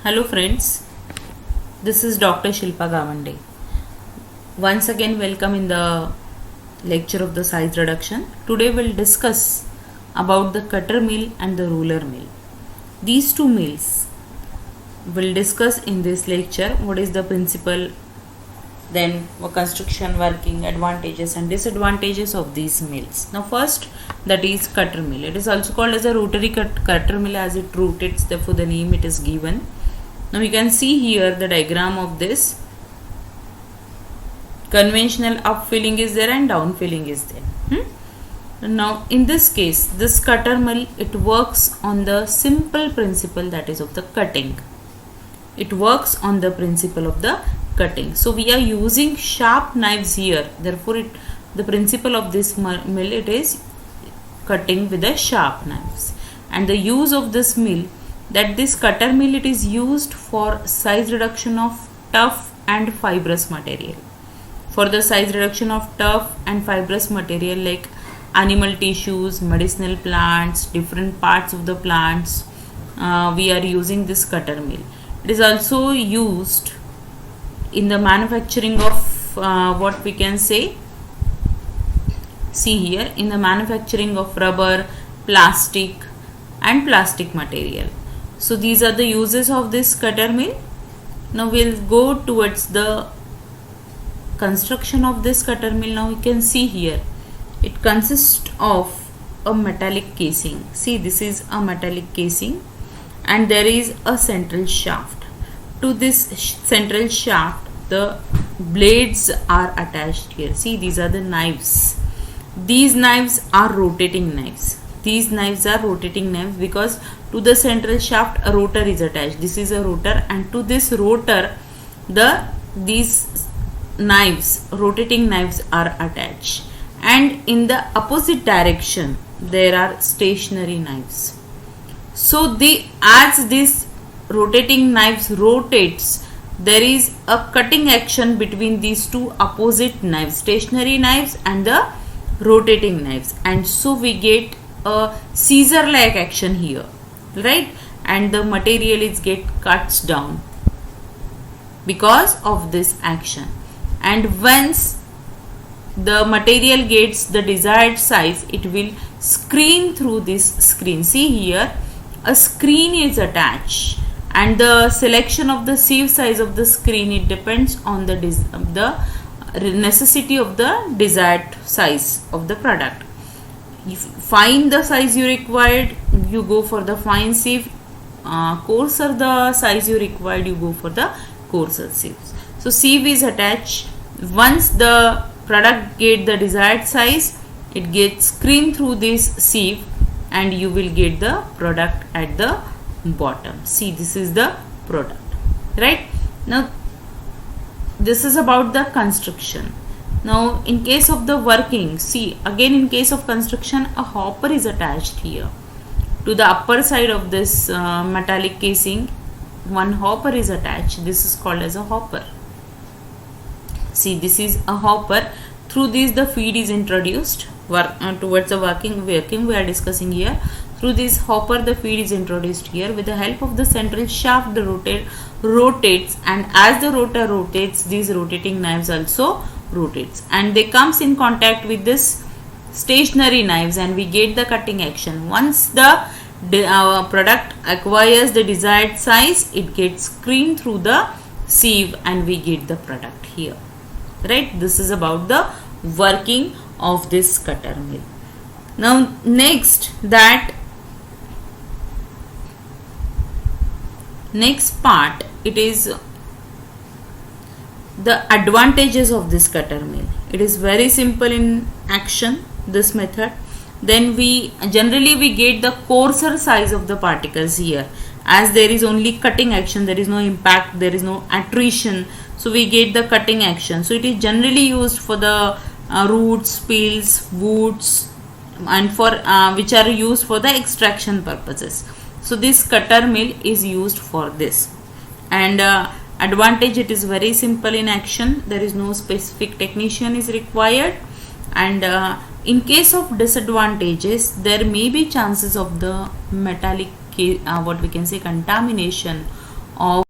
Hello friends, this is Dr. Shilpa Gavande. Once again welcome in the lecture of the size reduction. Today we'll discuss about the cutter mill and the ruler mill. These two mills we'll discuss in this lecture. What is the principle, then construction, working, advantages and disadvantages of these mills. Now first, that is cutter mill. It is also called as a rotary cutter mill as it rotates, therefore the name it is given. Now you can see here the diagram of this. Conventional upfilling is there and downfilling is there. Now in this case, this cutter mill, it works on the simple principle, that is of the cutting. It works on the principle of the cutting. So we are using sharp knives here, therefore the principle of this mill, it is cutting with the sharp knives. And the use of this mill, that this cutter mill, it is used for size reduction of tough and fibrous material. For the size reduction of tough and fibrous material like animal tissues, medicinal plants, different parts of the plants, we are using this cutter mill. It is also used in the manufacturing of what we can say, see here, in the manufacturing of rubber, plastic and plastic material. So these are the uses of this cutter mill. Now we'll go towards the construction of this cutter mill. Now you can see here, it consists of a metallic casing. See, this is a metallic casing and there is a central shaft. To this central shaft, the blades are attached here. See, these are the knives. These knives are rotating knives. These knives are rotating knives because to the central shaft a rotor is attached. This is a rotor, and to this rotor these knives, rotating knives, are attached. And in the opposite direction there are stationary knives. So as this rotating knives rotates, there is a cutting action between these two opposite knives, stationary knives and the rotating knives, and so we get a scissor like action here, right? And the material is get cuts down because of this action. And once the material gets the desired size, it will screen through this screen. See here, a screen is attached, and the selection of the sieve size of the screen, it depends on the necessity of the desired size of the product. If you find the size you required, you go for the fine sieve. Coarser the size you required, you go for the coarser sieves. So sieve is attached. Once the product get the desired size, it gets screened through this sieve and you will get the product at the bottom. See, this is the product, right? Now this is about the construction. Now in case of the working, see, again in case of construction, a hopper is attached here to the upper side of this metallic casing. One hopper is attached. This is called as a hopper. See, this is a hopper. Through this the feed is introduced towards the working we are discussing here. Through this hopper the feed is introduced here. With the help of the central shaft, the rotates, and as the rotor rotates, these rotating knives also rotates, and they comes in contact with this stationary knives and we get the cutting action. Once the product acquires the desired size, it gets screened through the sieve and we get the product here, right? This is about the working of this cutter mill. Now next part, it is the advantages of this cutter mill. It is very simple in action, this method. Then we generally get the coarser size of the particles here, as there is only cutting action, there is no impact, there is no attrition, so we get the cutting action. So it is generally used for the roots, peels, woods, and for which are used for the extraction purposes. So this cutter mill is used for this. And advantage, it is very simple in action, there is no specific technician is required. And in case of disadvantages, there may be chances of the metallic what we can say contamination of